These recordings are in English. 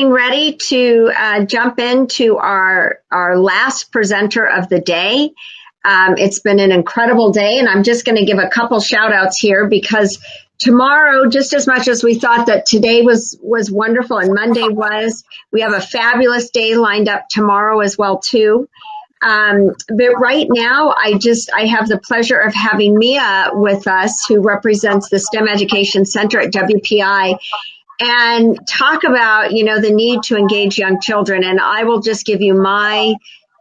getting ready to jump into our last presenter of the day. It's been an incredible day, and I'm just going to give a couple shout outs here because tomorrow, just as much as we thought that today was wonderful and Monday was, we have a fabulous day lined up tomorrow as well too. But right now, I have the pleasure of having Mia with us, who represents the STEM Education Center at WPI, and talk about, the need to engage young children. And I will just give you my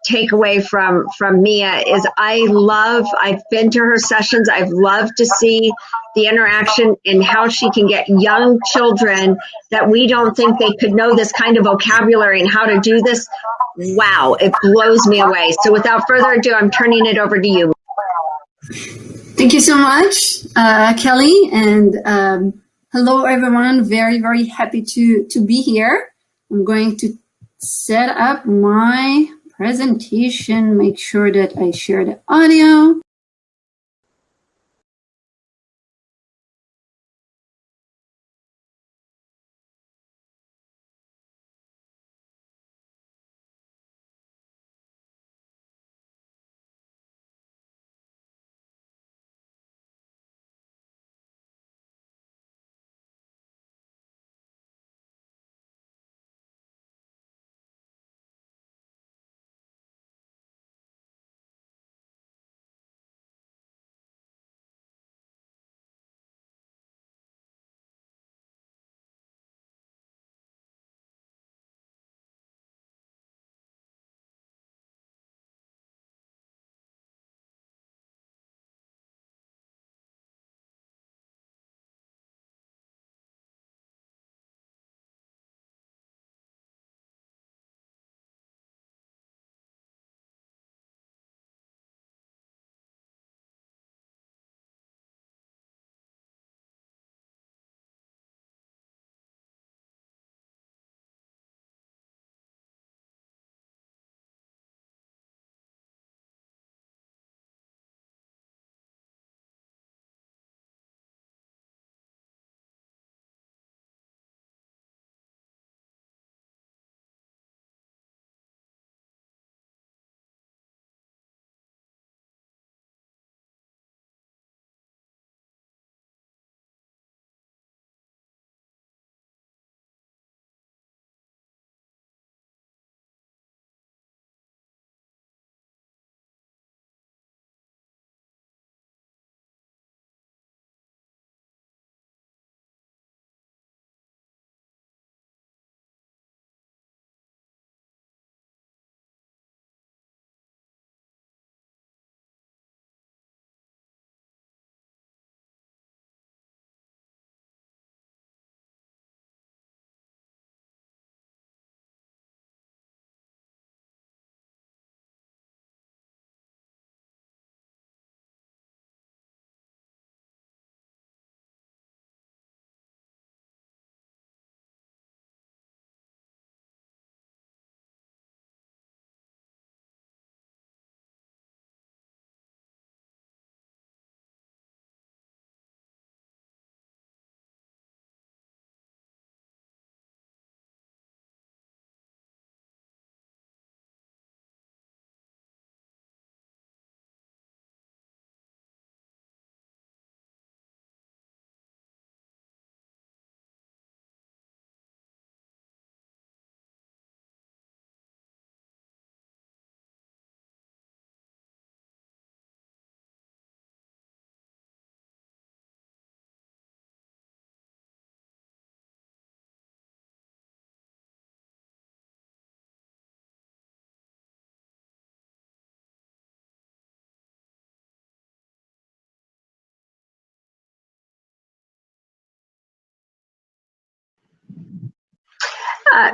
takeaway from Mia is I've been to her sessions. I've loved to see the interaction and how she can get young children that we don't think they could know this kind of vocabulary and how to do this. Wow, it blows me away. So without further ado, I'm turning it over to you. Thank you so much, Kelly, and hello everyone. Very, very happy to be here. I'm going to set up my presentation, make sure that I share the audio.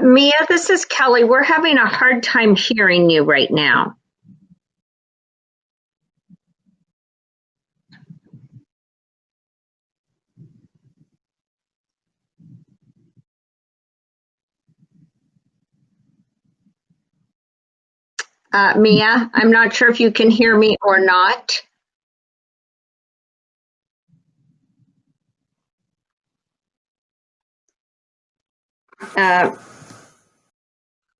Mia, this is Kelly. We're having a hard time hearing you right now. Mia, I'm not sure if you can hear me or not.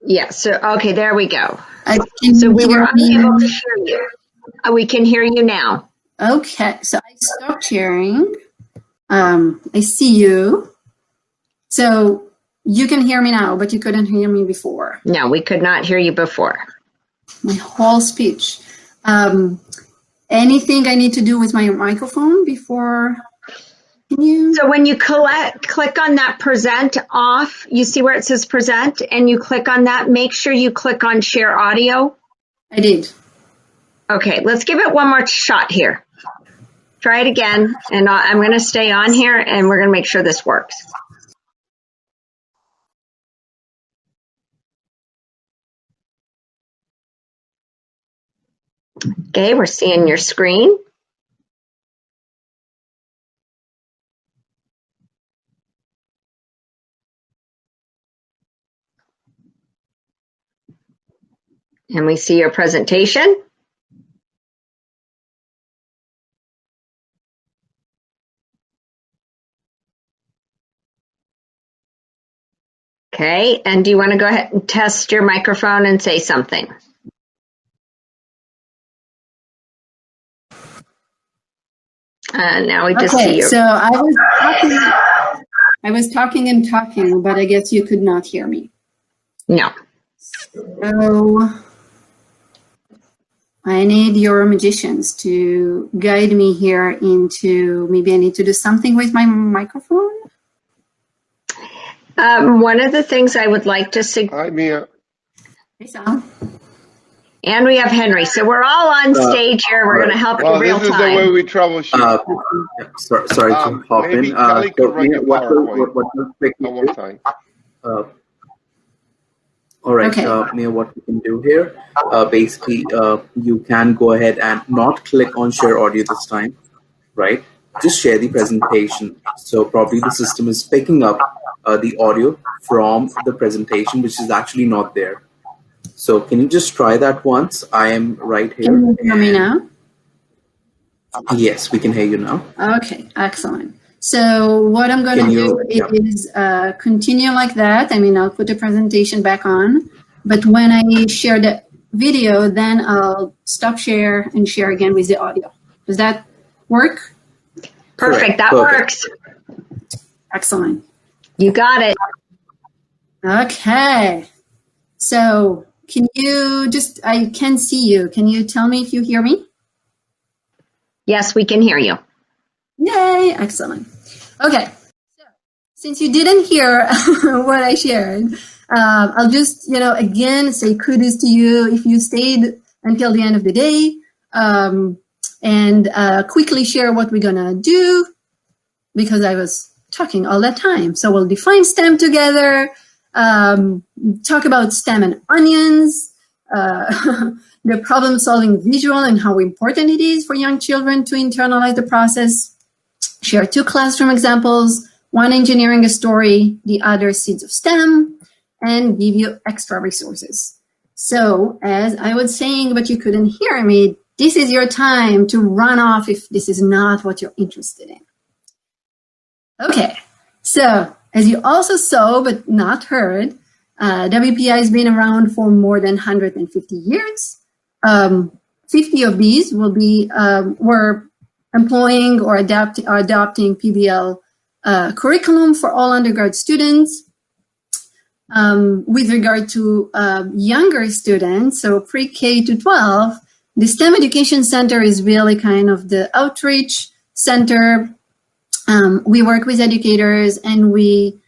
Yeah, so, okay, there we go. So we were unable to hear you. We can hear you now. Okay, so I stopped sharing. I see you. So you can hear me now, but you couldn't hear me before. No, we could not hear you before. My whole speech. Anything I need to do with my microphone before? So when you click on that present off, you see where it says present, and you click on that, make sure you click on share audio. I did. Okay, let's give it one more shot here. Try it again, and I'm going to stay on here, and we're going to make sure this works. Okay, we're seeing your screen. And we see your presentation. Okay, and do you want to go ahead and test your microphone and say something? Now we just see you. So I was talking and talking, but I guess you could not hear me. No. So I need your magicians to guide me here into, maybe I need to do something with my microphone. One of the things I would like to suggest. Hi, Mia. Hey, Sal. And we have Henry. So we're all on stage here. We're going to help you real time. This is the way we troubleshoot. Sorry to hop maybe in. Kelly could run your PowerPoint one more time. All right, Okay. Mia, what we can do here, basically, you can go ahead and not click on share audio this time, right? Just share the presentation. So probably the system is picking up the audio from the presentation, which is actually not there. So can you just try that once? I am right here. Can you hear me now? Yes, we can hear you now. Okay, excellent. So what I'm going to do is continue like that. I mean, I'll put the presentation back on, but when I share the video, then I'll stop share and share again with the audio. Does that work? Perfect. That works. Excellent. You got it. Okay. So can you just, I can see you. Can you tell me if you hear me? Yes, we can hear you. Yay, excellent. Okay, so since you didn't hear what I shared, I'll just, again, say kudos to you if you stayed until the end of the day, and quickly share what we're gonna do, because I was talking all that time. So we'll define STEM together, talk about STEM and onions, the problem-solving visual and how important it is for young children to internalize the process, share 2 classroom examples, one engineering a story, the other seeds of STEM, and give you extra resources. So as I was saying, but you couldn't hear me, this is your time to run off if this is not what you're interested in. Okay, so as you also saw but not heard, WPI has been around for more than 150 years. 50 of these will be were employing or adopting PBL curriculum for all undergrad students. With regard to younger students, so pre-K to 12, the STEM Education Center is really kind of the outreach center. We work with educators, and we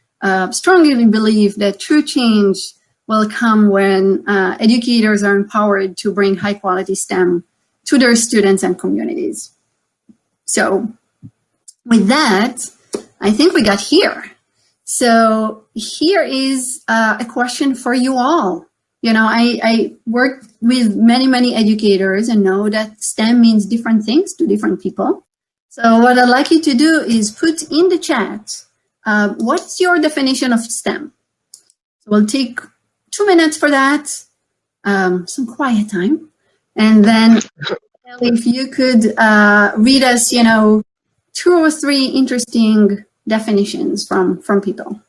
strongly believe that true change will come when educators are empowered to bring high-quality STEM to their students and communities. So with that, I think we got here. So here is a question for you all. I work with many educators and know that STEM means different things to different people. So what I'd like you to do is put in the chat, what's your definition of STEM? So we'll take 2 minutes for that, some quiet time. And then if you could read us, 2 or 3 interesting definitions from people.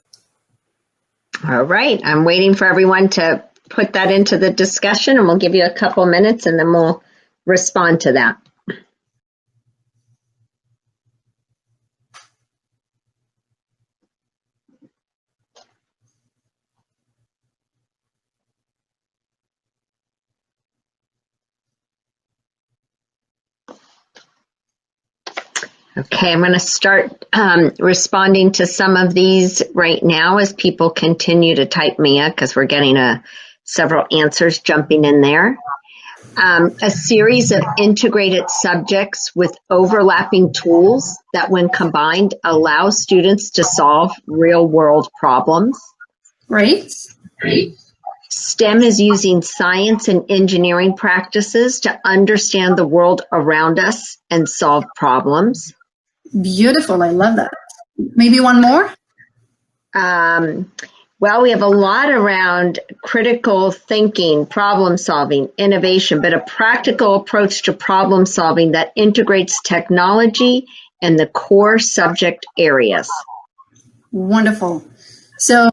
All right. I'm waiting for everyone to put that into the discussion, and we'll give you a couple minutes and then we'll respond to that. Okay, I'm going to start responding to some of these right now as people continue to type Mia, because we're getting several answers jumping in there. A series of integrated subjects with overlapping tools that, when combined, allow students to solve real-world problems. Right. STEM is using science and engineering practices to understand the world around us and solve problems. Beautiful. I love that. Maybe one more? Well, we have a lot around critical thinking, problem solving, innovation, but a practical approach to problem solving that integrates technology and the core subject areas. Wonderful. So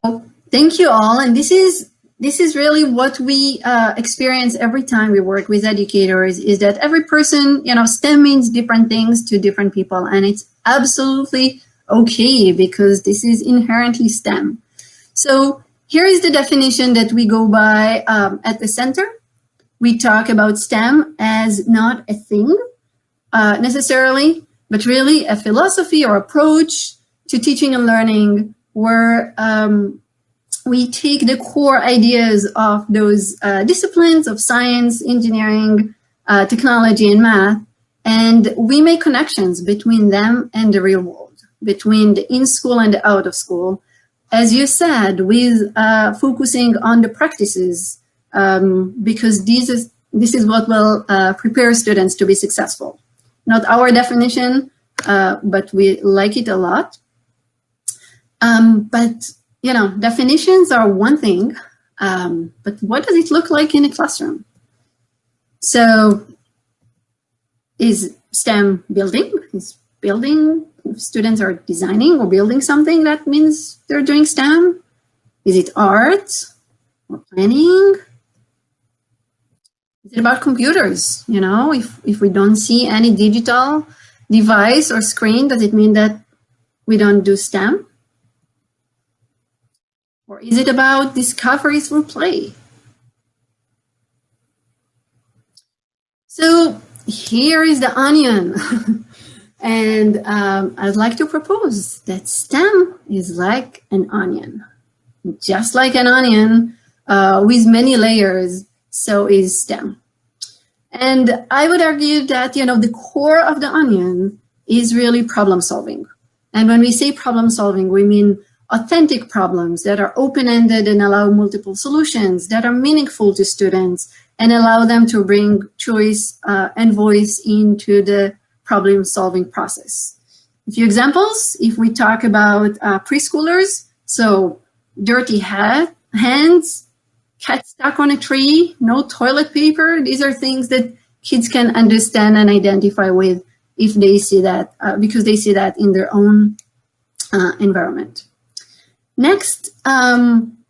thank you all. And this is really what we experience every time we work with educators, is that every person, STEM means different things to different people. And it's absolutely okay, because this is inherently STEM. So here is the definition that we go by at the center. We talk about STEM as not a thing necessarily, but really a philosophy or approach to teaching and learning, where we take the core ideas of those disciplines of science, engineering, technology, and math, and we make connections between them and the real world, between the in-school and the out-of-school. As you said, with focusing on the practices, because this is what will prepare students to be successful. Not our definition, but we like it a lot. But definitions are one thing, but what does it look like in a classroom? So, is STEM building? Is building? If students are designing or building something, that means they're doing STEM. Is it art or planning? Is it about computers? If we don't see any digital device or screen, does it mean that we don't do STEM? Or is it about discovery through play? So here is the onion. And I'd like to propose that STEM is like an onion. Just like an onion with many layers, so is STEM. And I would argue that, the core of the onion is really problem solving. And when we say problem solving, we mean authentic problems that are open-ended and allow multiple solutions, that are meaningful to students and allow them to bring choice and voice into the problem-solving process. A few examples, if we talk about preschoolers, so dirty hands, cat stuck on a tree, no toilet paper. These are things that kids can understand and identify with if they see that, because they see that in their own environment. Next,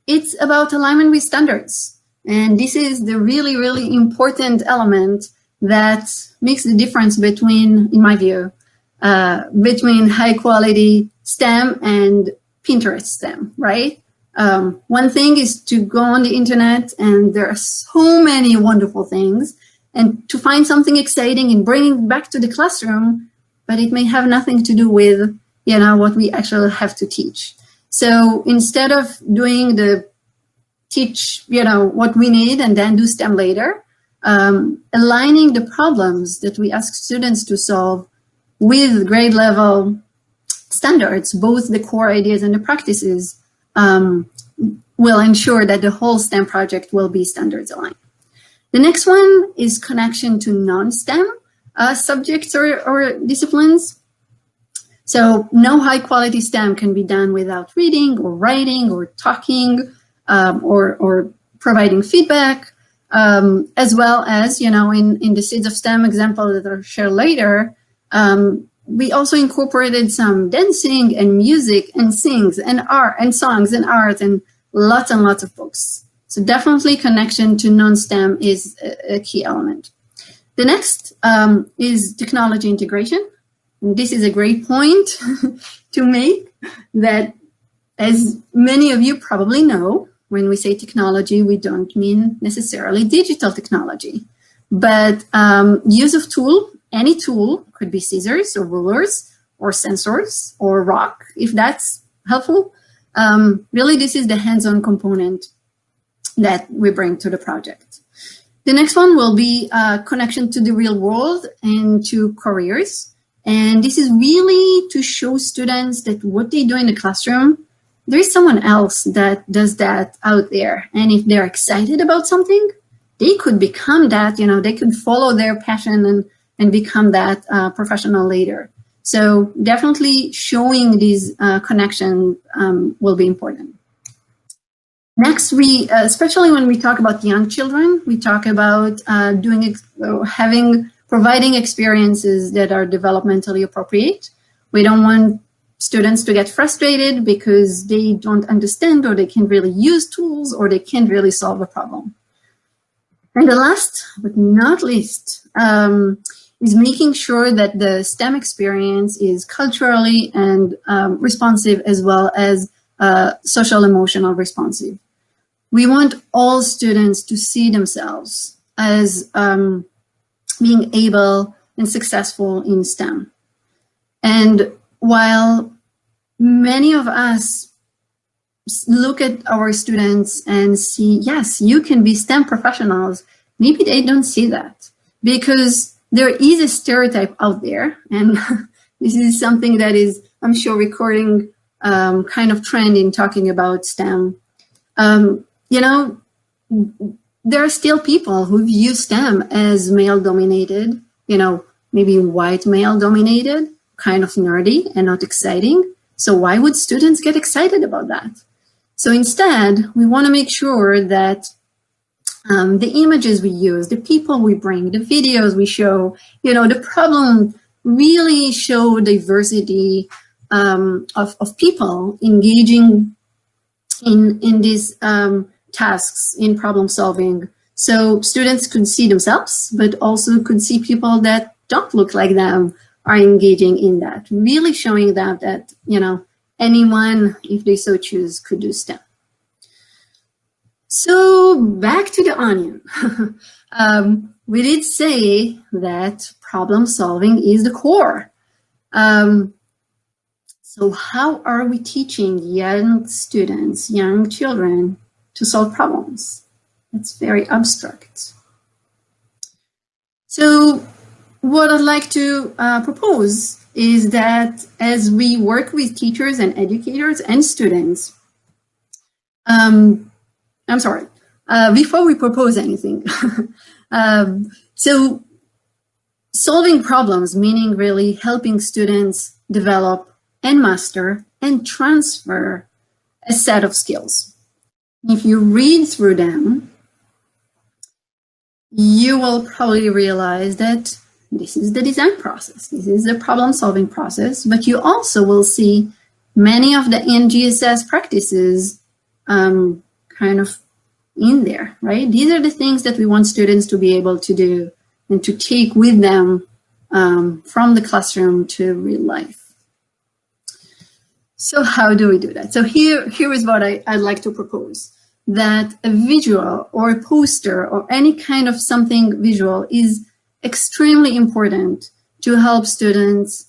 it's about alignment with standards. And this is the really, really important element that makes the difference between, in my view, between high quality STEM and Pinterest STEM, right? One thing is to go on the internet and there are so many wonderful things, and to find something exciting and bring it back to the classroom, but it may have nothing to do with, what we actually have to teach. So instead of doing the teach, what we need and then do STEM later, aligning the problems that we ask students to solve with grade level standards, both the core ideas and the practices, will ensure that the whole STEM project will be standards aligned. The next one is connection to non-STEM subjects or disciplines. So no high quality STEM can be done without reading or writing or talking or providing feedback, as well as, in the Seeds of STEM example that I'll share later, we also incorporated some dancing and music and sings and art and songs and art and lots of books. So definitely connection to non-STEM is a key element. The next is technology integration. And this is a great point to make, that as many of you probably know, when we say technology, we don't mean necessarily digital technology, but use of tool, any tool, could be scissors or rulers or sensors or rock, if that's helpful. Really, this is the hands-on component that we bring to the project. The next one will be connection to the real world and to careers. And this is really to show students that what they do in the classroom, there is someone else that does that out there. And if they're excited about something, they could become that, they could follow their passion and become that professional later. So definitely showing these connections will be important. Next, we, especially when we talk about young children, we talk about providing experiences that are developmentally appropriate. We don't want students to get frustrated because they don't understand or they can't really use tools or they can't really solve a problem. And the last but not least is making sure that the STEM experience is culturally and responsive, as well as social emotional responsive. We want all students to see themselves as being able and successful in STEM. And while many of us look at our students and see, yes, you can be STEM professionals, maybe they don't see that, because there is a stereotype out there. And this is something that is, I'm sure, recording kind of trend in talking about STEM. There are still people who view STEM as male-dominated, maybe white male-dominated, kind of nerdy and not exciting. So why would students get excited about that? So instead, we want to make sure that the images we use, the people we bring, the videos we show, the problem really show diversity of people engaging in these tasks, in problem solving. So students could see themselves, but also could see people that don't look like them are engaging in that, really showing them that, anyone, if they so choose, could do STEM. So back to the onion. We did say that problem solving is the core. So how are we teaching young students, young children, to solve problems? It's very abstract. So what I'd like to propose is that as we work with teachers and educators and students, before we propose anything, so solving problems, meaning really helping students develop and master and transfer a set of skills. If you read through them, you will probably realize that this is the design process. This is the problem-solving process, but you also will see many of the NGSS practices kind of in there, right? These are the things that we want students to be able to do and to take with them from the classroom to real life. So how do we do that? So here is what I'd like to propose, that a visual or a poster or any kind of something visual is extremely important to help students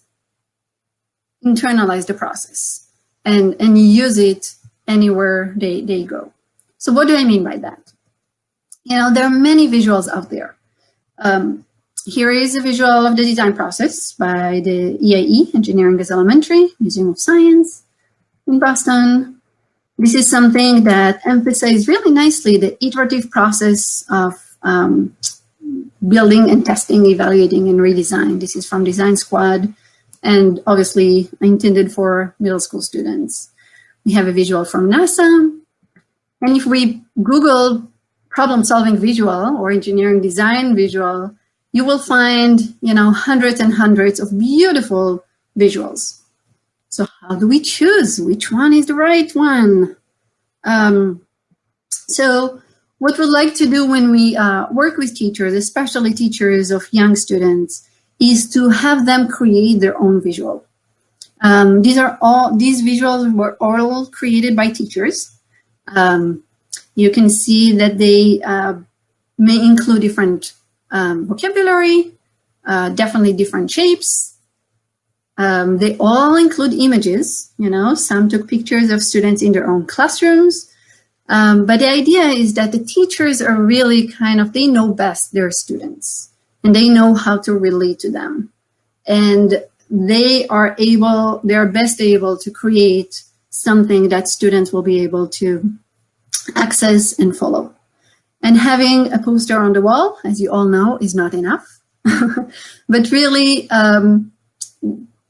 internalize the process and use it anywhere they go. So what do I mean by that? There are many visuals out there. Here is a visual of the design process by the EIE, Engineering as Elementary, Museum of Science in Boston. This is something that emphasizes really nicely the iterative process of building and testing, evaluating, and redesign. This is from Design Squad, and obviously intended for middle school students. We have a visual from NASA. And if we Google problem-solving visual or engineering design visual, you will find, hundreds and hundreds of beautiful visuals. So how do we choose which one is the right one? So what we'd like to do when we work with teachers, especially teachers of young students, is to have them create their own visual. These visuals were all created by teachers. You can see that they may include different vocabulary, definitely different shapes. They all include images, some took pictures of students in their own classrooms. But the idea is that the teachers are really they know best their students and they know how to relate to them. And they are best able to create something that students will be able to access and follow. And having a poster on the wall, as you all know, is not enough, but really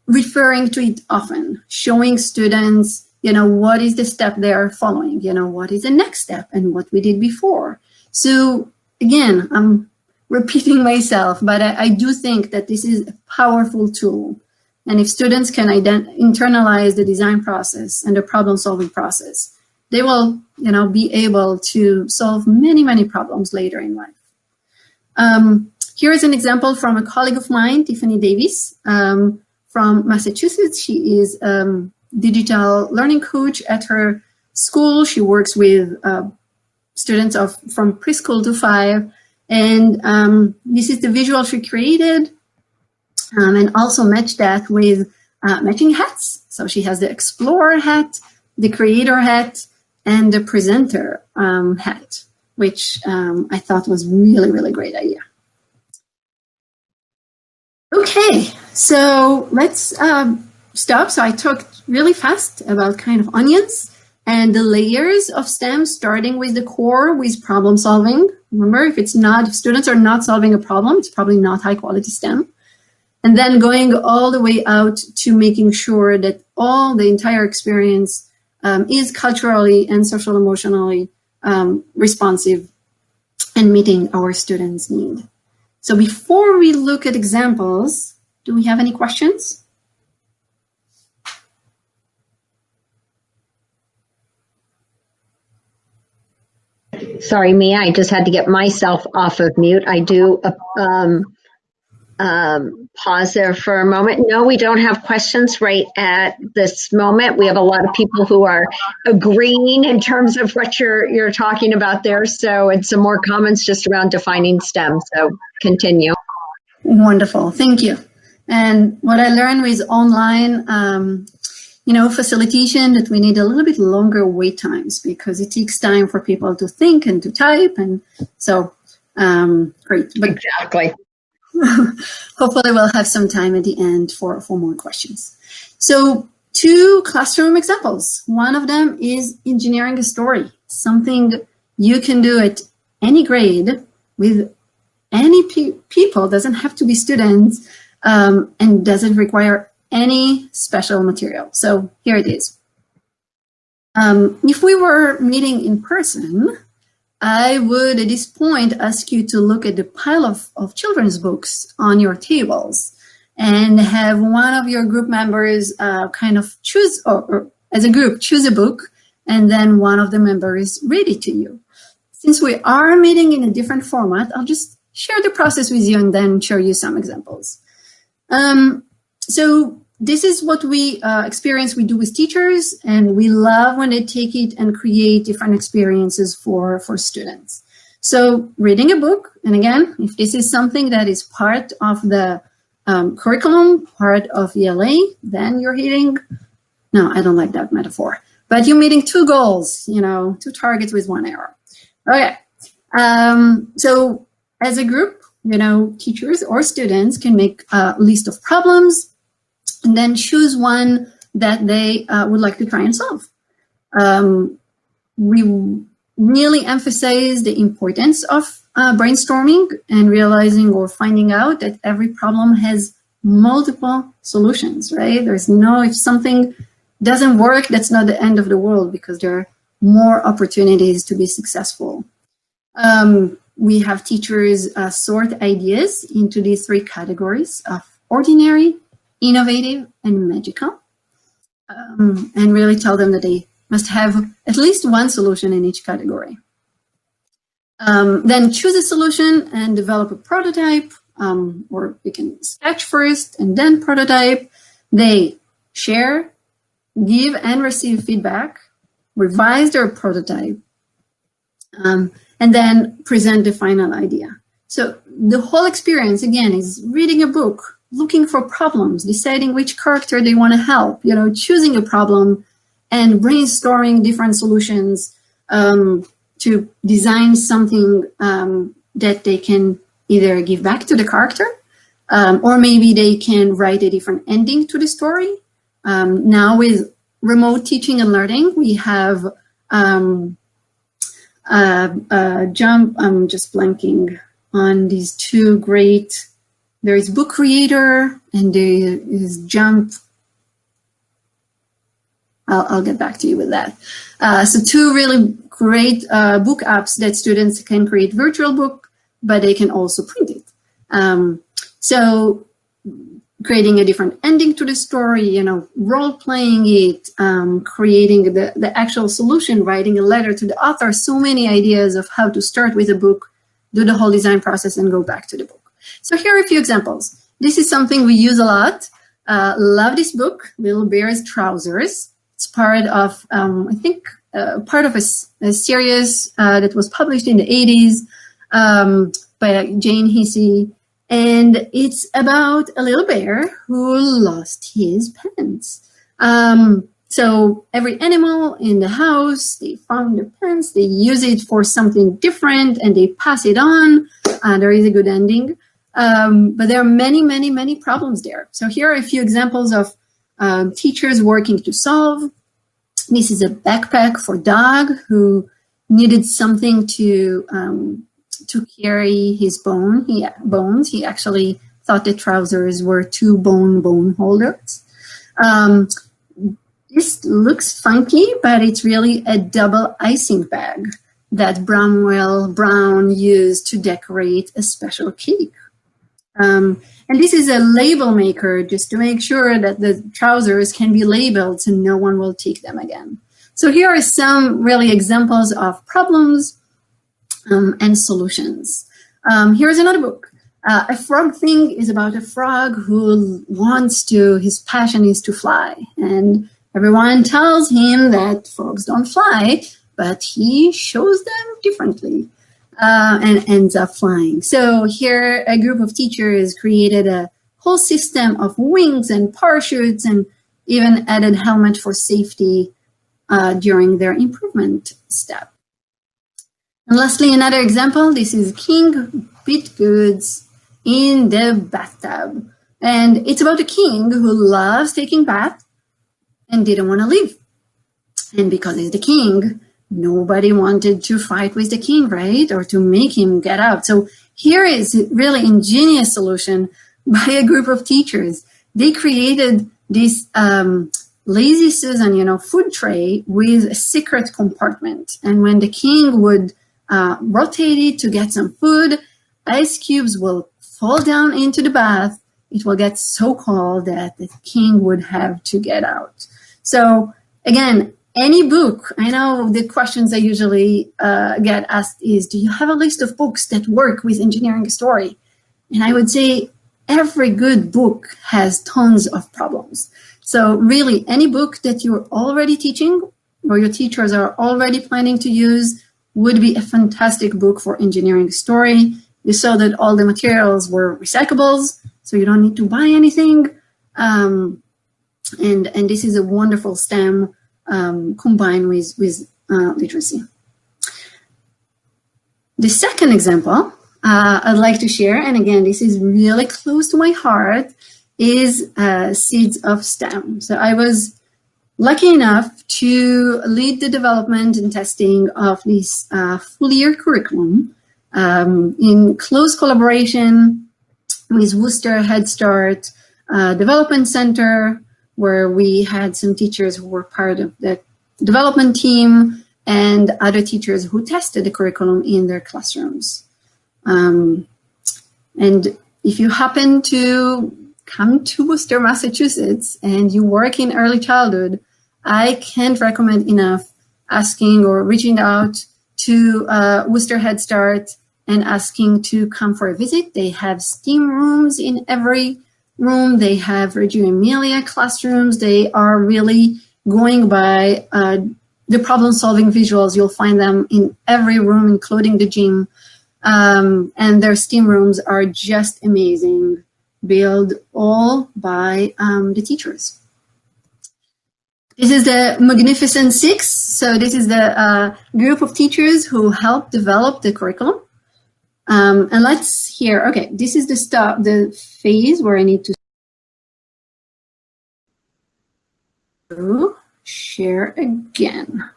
referring to it often, showing students, what is the step they are following, what is the next step and what we did before. So again, I'm repeating myself, but I do think that this is a powerful tool. And if students can internalize the design process and the problem-solving process, they will, be able to solve many, many problems later in life. Here is an example from a colleague of mine, Tiffany Davis, from Massachusetts. She is digital learning coach at her school. She works with students from preschool to 5. And this is the visual she created, and also matched that with matching hats. So she has the explorer hat, the creator hat, and the presenter hat, which I thought was really, really great idea. Okay, so let's stop. So I talked really fast about onions and the layers of STEM, starting with the core, with problem solving. Remember, if students are not solving a problem, it's probably not high quality STEM. And then going all the way out to making sure that the entire experience is culturally and social emotionally responsive and meeting our students' need. So before we look at examples, do we have any questions? Sorry, Mia, I just had to get myself off of mute. I do pause there for a moment. No, we don't have questions right at this moment. We have a lot of people who are agreeing in terms of what you're talking about there. So, and some more comments just around defining STEM. So continue. Wonderful, thank you. And what I learned with online, facilitation, that we need a little bit longer wait times because it takes time for people to think and to type. And so, great. But exactly. Hopefully we'll have some time at the end for more questions. So 2 classroom examples. One of them is engineering a story, something you can do at any grade with any people, doesn't have to be students, and doesn't require any special material. So here it is. If we were meeting in person, I would, at this point, ask you to look at the pile of children's books on your tables and have one of your group members choose, or as a group, choose a book, and then one of the members read it to you. Since we are meeting in a different format, I'll just share the process with you and then show you some examples. So this is what we we do with teachers, and we love when they take it and create different experiences for students. So reading a book, and again, if this is something that is part of the curriculum, part of ELA, then you're hitting, no, I don't like that metaphor, but you're meeting 2 goals, 2 targets with 1 arrow. Okay, so as a group, teachers or students can make a list of problems and then choose one that they would like to try and solve. We really emphasize the importance of brainstorming and realizing or finding out that every problem has multiple solutions, right? If something doesn't work, that's not the end of the world because there are more opportunities to be successful. We have teachers sort ideas into these 3 categories of ordinary, innovative, and magical, and really tell them that they must have at least one solution in each category. Then choose a solution and develop a prototype, or you can sketch first and then prototype. They share, give and receive feedback, revise their prototype, and then present the final idea. So the whole experience, again, is reading a book, looking for problems, deciding which character they want to help, choosing a problem and brainstorming different solutions to design something that they can either give back to the character, or maybe they can write a different ending to the story. Now with remote teaching and learning, we have I'm just blanking on these two great, there is Book Creator and there is Jump. I'll get back to you with that. So two really great book apps that students can create virtual book, but they can also print it. So creating a different ending to the story, role-playing it, creating the actual solution, writing a letter to the author, so many ideas of how to start with a book, do the whole design process, and go back to the book. So here are a few examples. This is something we use a lot. Love this book, Little Bear's Trousers. It's part of, I think, part of a series that was published in the 80s by Jane Hesse. And it's about a little bear who lost his pants. So every animal in the house, they found their pants, they use it for something different, and they pass it on. There is a good ending. But there are many, many, many problems there. So here are a few examples of teachers working to solve. This is a backpack for dog who needed something to carry his bones. He actually thought the trousers were two bone holders. This looks funky, but it's really a double icing bag that Bramwell Brown used to decorate a special cake. And this is a label maker just to make sure that the trousers can be labeled so no one will take them again. So here are some really examples of problems and solutions. Here's another book. A Frog Thing is about a frog who his passion is to fly. And everyone tells him that frogs don't fly, but he shows them differently. And ends up flying. So here, a group of teachers created a whole system of wings and parachutes and even added helmet for safety during their improvement step. And lastly, another example, this is King Bitgoods in the bathtub. And it's about a king who loves taking baths and didn't want to leave. And because he's the king, nobody wanted to fight with the king, right? Or to make him get out. So here is a really ingenious solution by a group of teachers. They created this Lazy Susan, food tray with a secret compartment. And when the king would rotate it to get some food, ice cubes will fall down into the bath. It will get so cold that the king would have to get out. So again, any book, I know the questions I usually get asked is, do you have a list of books that work with engineering a story? And I would say every good book has tons of problems. So really, any book that you're already teaching or your teachers are already planning to use would be a fantastic book for engineering a story. You saw that all the materials were recyclables, so you don't need to buy anything. And this is a wonderful STEM combined with literacy. The second example I'd like to share, and again, this is really close to my heart, is Seeds of STEM. So I was lucky enough to lead the development and testing of this full year curriculum in close collaboration with Worcester Head Start Development Center, where we had some teachers who were part of the development team and other teachers who tested the curriculum in their classrooms. And if you happen to come to Worcester, Massachusetts, and you work in early childhood, I can't recommend enough asking or reaching out to Worcester Head Start and asking to come for a visit. They have STEAM rooms in every room. They have Reggio Emilia classrooms. They are really going by the problem-solving visuals. You'll find them in every room, including the gym. And their STEAM rooms are just amazing, built all by the teachers. This is the Magnificent Six. So this is the group of teachers who helped develop the curriculum. And let's hear, okay, this is the phase where I need to share again.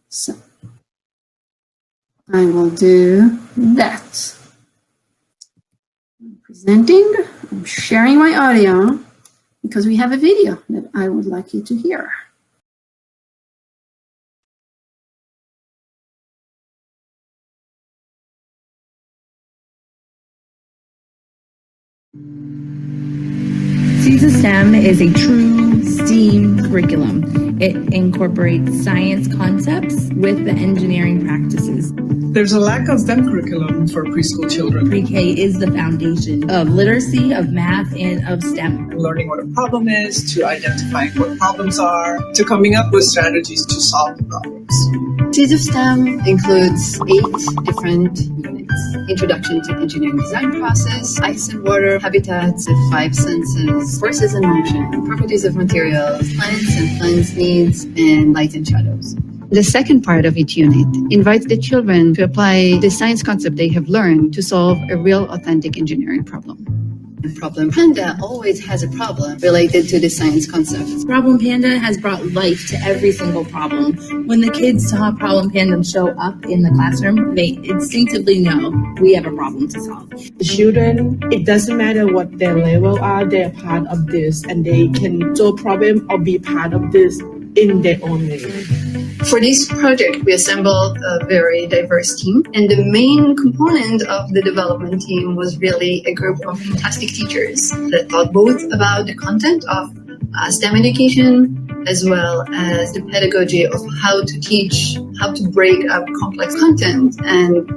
So I will do that. I'm presenting, I'm sharing my audio because we have a video that I would like you to hear. Seeds of STEM is a true STEAM curriculum. It incorporates science concepts with the engineering practices. There's a lack of STEM curriculum for preschool children. Pre-K is the foundation of literacy, of math, and of STEM. Learning what a problem is, to identifying what problems are, to coming up with strategies to solve the problems. Seeds of STEM includes 8 different units. Introduction to engineering design process, ice and water, habitats, the 5 senses, forces and motion, properties of materials, plants and plants needs, and light and shadows. The second part of each unit invites the children to apply the science concept they have learned to solve a real authentic engineering problem. Problem Panda always has a problem related to the science concept. Problem Panda has brought life to every single problem. When the kids saw Problem Panda show up in the classroom, they instinctively know we have a problem to solve. The children, it doesn't matter what their level are, they're part of this and they can solve problem or be part of this in their own way. For this project, we assembled a very diverse team, and the main component of the development team was really a group of fantastic teachers that thought both about the content of STEM education as well as the pedagogy of how to teach, how to break up complex content and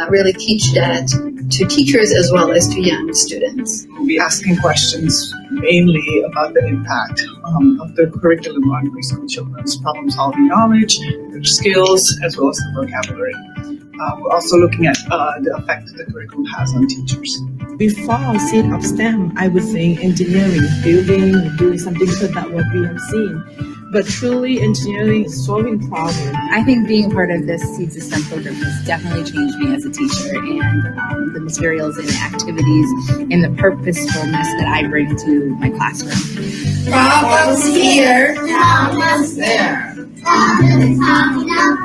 really teach that to teachers as well as to young students. We'll be asking questions mainly about the impact of the curriculum on preschool children's problem-solving knowledge, their skills, as well as the vocabulary. We're also looking at the effect that the curriculum has on teachers. Before Seed of STEM, I would think engineering, building, doing something because that's what we have seen. But truly engineering is solving problems. I think being part of this Seeds of STEM program has definitely changed me as a teacher, and the materials and the activities and the purposefulness that I bring to my classroom. Problems here, problems there. Problems popping up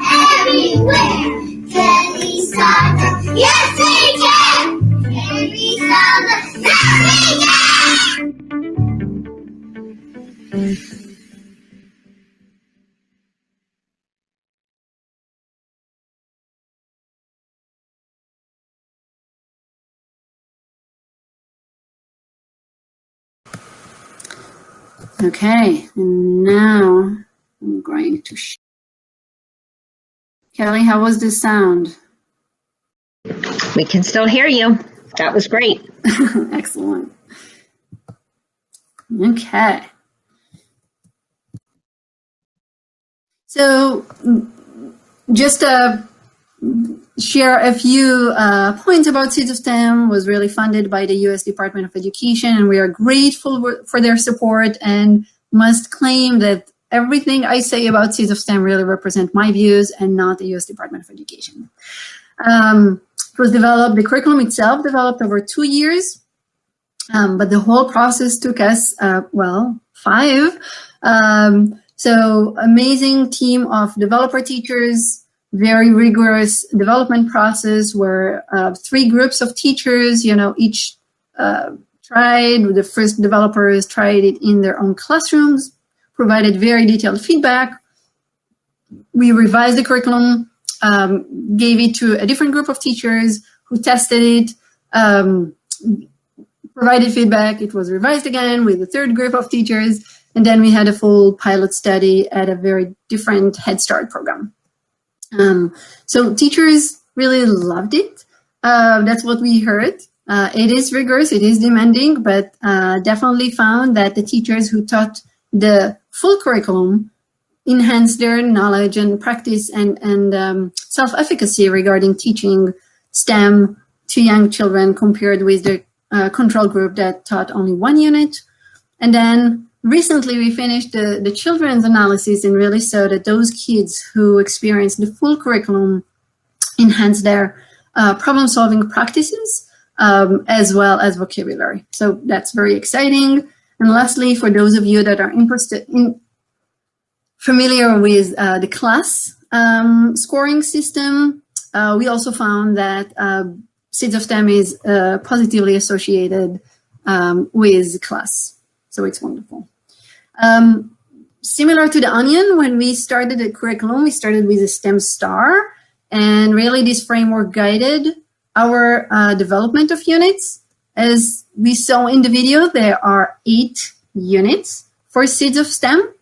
everywhere. Can we solve them? Yes, we can! Can we solve them? Yes, we can! Okay, and now I'm going to Kelly, how was the sound? We can still hear you. That was great. Excellent. Okay. So just share a few points about Seeds of STEM. Was really funded by the U.S. Department of Education, and we are grateful for their support and must claim that everything I say about Seeds of STEM really represent my views and not the U.S. Department of Education. It was developed, the curriculum itself developed over 2 years, but the whole process took us, 5. So amazing team of developer teachers, very rigorous development process where 3 groups of teachers, each tried, the first developers tried it in their own classrooms, provided very detailed feedback. We revised the curriculum, gave it to a different group of teachers who tested it, provided feedback. It was revised again with a third group of teachers, and then we had a full pilot study at a very different Head Start program. So teachers really loved it. That's what we heard. It is rigorous, it is demanding, but definitely found that the teachers who taught the full curriculum enhanced their knowledge and practice and self-efficacy regarding teaching STEM to young children compared with the control group that taught only one unit. And then recently we finished the children's analysis and really saw that those kids who experienced the full curriculum enhanced their problem-solving practices as well as vocabulary. So that's very exciting. And lastly, for those of you that are familiar with the class scoring system, we also found that Seeds of STEM is positively associated with class. So it's wonderful. Similar to the onion, when we started the curriculum, we started with a STEM star. And really this framework guided our development of units. As we saw in the video, there are 8 units for Seeds of STEM.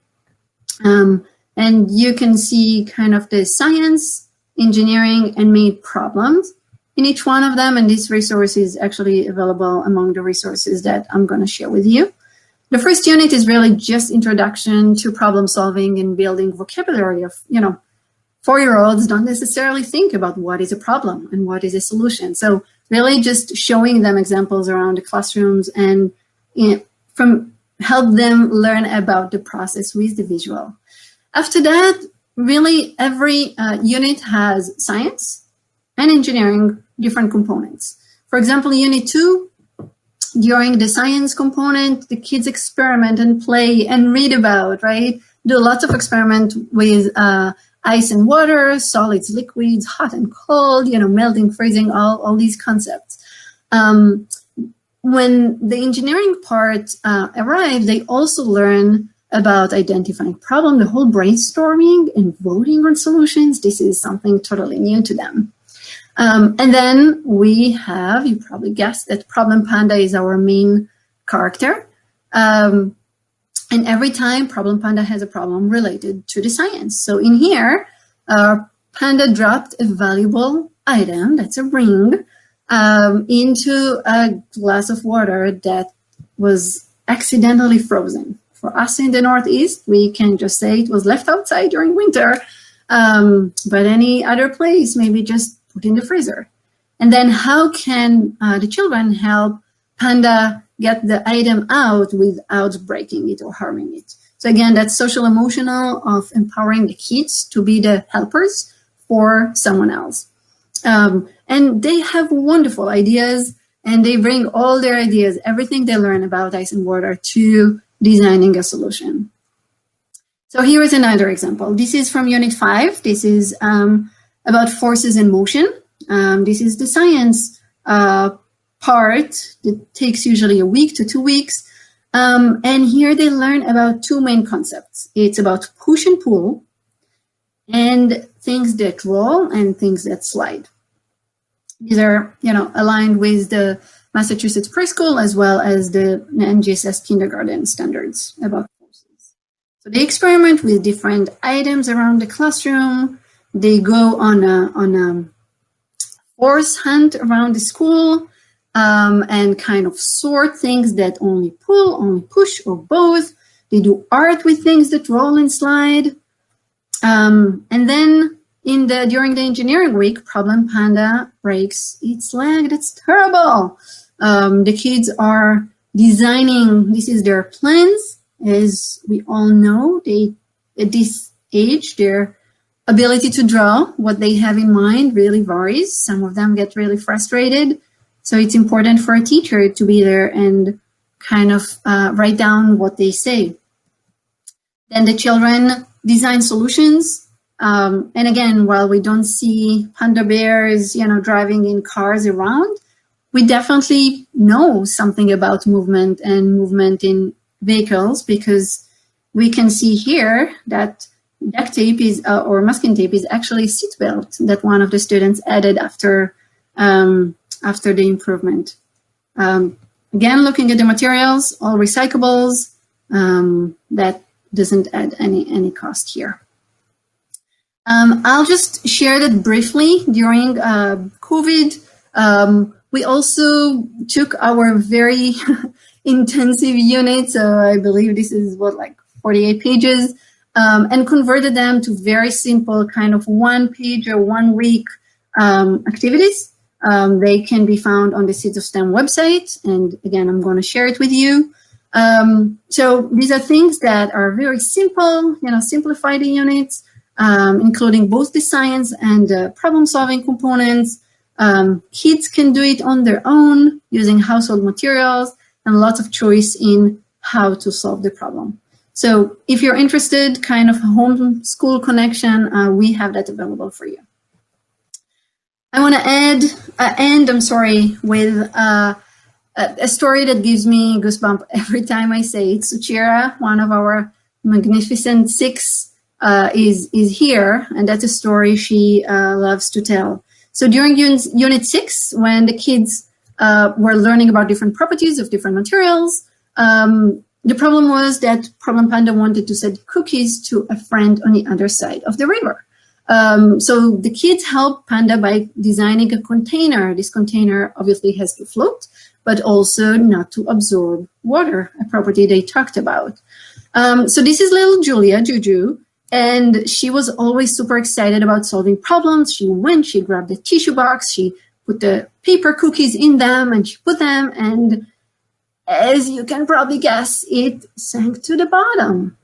And you can see kind of the science, engineering, and math problems in each one of them. And this resource is actually available among the resources that I'm going to share with you. The first unit is really just introduction to problem solving and building vocabulary of, 4-year-olds don't necessarily think about what is a problem and what is a solution. So really just showing them examples around the classrooms and help them learn about the process with the visual. After that, really every unit has science and engineering, different components. For example, Unit 2, during the science component, the kids experiment and play and read about, right? Do lots of experiment with ice and water, solids, liquids, hot and cold, melting, freezing, all these concepts. When the engineering part arrived, they also learn about identifying problem, the whole brainstorming and voting on solutions. This is something totally new to them. And then we have, you probably guessed that Problem Panda is our main character. And every time Problem Panda has a problem related to the science. So in here, Panda dropped a valuable item, that's a ring, into a glass of water that was accidentally frozen. For us in the Northeast, we can just say it was left outside during winter, but any other place, maybe just put in the freezer. And then how can the children help Panda get the item out without breaking it or harming it? So again, that's social emotional of empowering the kids to be the helpers for someone else. And they have wonderful ideas, and they bring all their ideas, everything they learn about ice and water, to designing a solution. So here is another example. This is from Unit 5. This is about forces in motion. This is the science part that takes usually a week to 2 weeks. And here they learn about 2 main concepts. It's about push and pull, and things that roll and things that slide. These are, aligned with the Massachusetts preschool as well as the NGSS kindergarten standards about forces. So they experiment with different items around the classroom. They go on a force hunt around the school and kind of sort things that only pull, only push, or both. They do art with things that roll and slide. And then during the engineering week, Problem Panda breaks its leg. That's terrible. The kids are designing, this is their plans. As we all know, at this age, their ability to draw what they have in mind really varies. Some of them get really frustrated. So it's important for a teacher to be there and kind of write down what they say. Then the children design solutions. And again, while we don't see panda bears, driving in cars around, we definitely know something about movement and movement in vehicles, because we can see here that duct tape is, or masking tape is actually a seatbelt that one of the students added after the improvement. Again, looking at the materials, all recyclables, that doesn't add any cost here. I'll just share that briefly. During COVID, we also took our very intensive unit, so I believe this is 48 pages, and converted them to very simple kind of 1 page or 1 week activities. They can be found on the Seeds of STEM website, and again, I'm going to share it with you. So these are things that are very simple, simplify the units, including both the science and problem-solving components. Kids can do it on their own using household materials and lots of choice in how to solve the problem. So if you're interested, kind of a homeschool connection, we have that available for you. I want to end with a story that gives me goosebumps every time I say it. Suchira, one of our magnificent 6, is here, and that's a story she loves to tell. So during Unit 6, when the kids were learning about different properties of different materials, the problem was that Problem Panda wanted to send cookies to a friend on the other side of the river. So the kids helped Panda by designing a container. This container obviously has to float, but also not to absorb water, a property they talked about. So this is little Julia, Juju, and she was always super excited about solving problems. She grabbed the tissue box, she put the paper cookies in them, and she put them, and as you can probably guess, it sank to the bottom.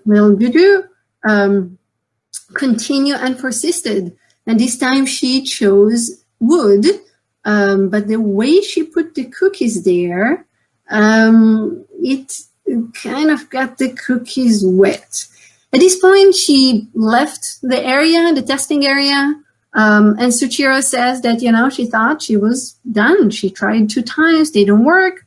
Little Juju continued and persisted, and this time she chose wood, but the way she put the cookies there, it kind of got the cookies wet. At this point, she left the area, the testing area, and Suchira says that, she thought she was done. She tried 2 times, they don't work,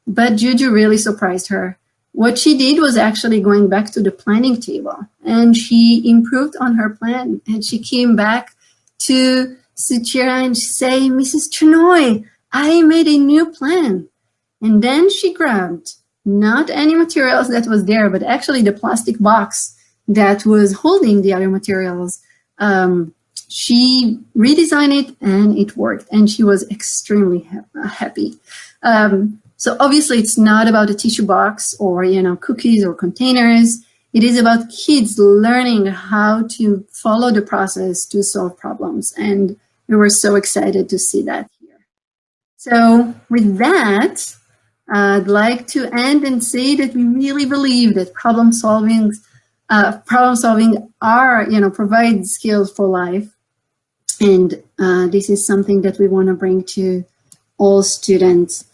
but Juju really surprised her. What she did was actually going back to the planning table, and she improved on her plan, and she came back to Suchira and she said, Mrs. Chenoy, I made a new plan. And then she grabbed not any materials that was there, but actually the plastic box that was holding the other materials. She redesigned it and it worked, and she was extremely happy. So obviously it's not about a tissue box or, cookies or containers. It is about kids learning how to follow the process to solve problems. And we were so excited to see that here. So with that, I'd like to end and say that we really believe that problem solving provides skills for life. And this is something that we want to bring to all students.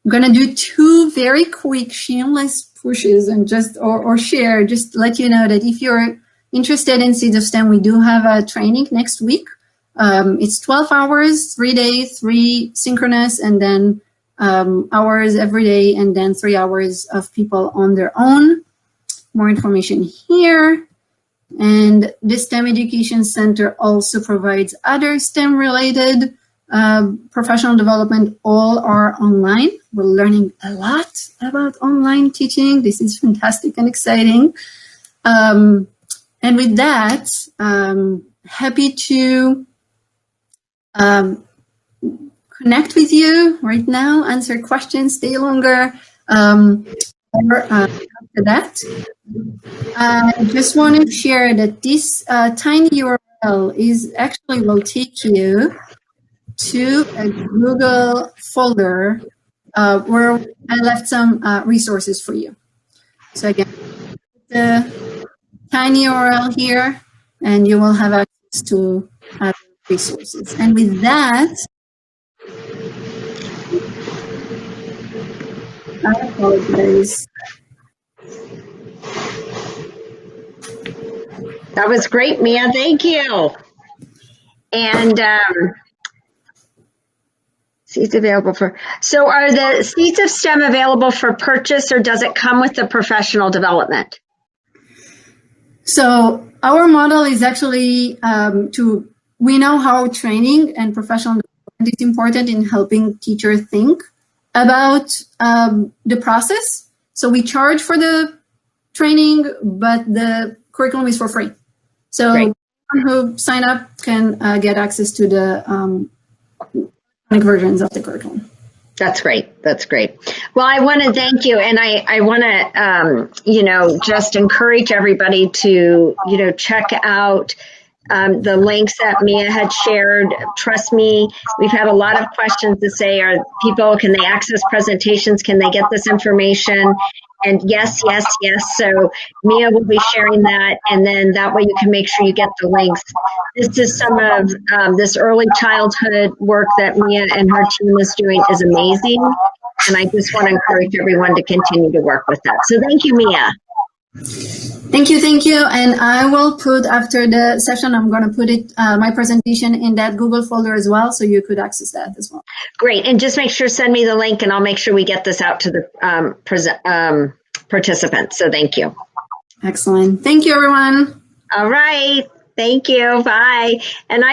I'm going to do 2 very quick shameless pushes and just let you know that if you're interested in Seeds of STEM, we do have a training next week. It's 12 hours, 3 days, 3 synchronous, and then hours every day, and then 3 hours of people on their own. More information here. And the STEM Education Center also provides other STEM-related professional development. All are online. We're learning a lot about online teaching. This is fantastic and exciting. And with that, happy to connect with you right now, answer questions, stay longer. After that, I just want to share that this tiny URL will take you to a Google folder where I left some resources for you. So again, the tiny URL here, and you will have access to resources. And with that, I apologize. That was great, Mia. Thank you. And seeds available for. So are the Seeds of STEM available for purchase, or does it come with the professional development? So our model is actually we know how training and professional development is important in helping teachers think about the process. So we charge for the training, but the curriculum is for free. So Great. anyone who sign up can get access to the versions of the curriculum. That's great. That's great. Well, I want to thank you. And I want to, just encourage everybody to, check out the links that Mia had shared. Trust me, we've had a lot of questions to say, can they access presentations? Can they get this information? And yes. So Mia will be sharing that, and then that way you can make sure you get the links. This is some of this early childhood work that Mia and her team is doing is amazing. And I just want to encourage everyone to continue to work with that. So thank you, Mia. Thank you. And I will put, after the session, I'm going to put my presentation in that Google folder as well, so you could access that as well. Great. And just make sure, send me the link, and I'll make sure we get this out to the participants. So thank you. Excellent. Thank you, everyone. All right. Thank you. Bye. And I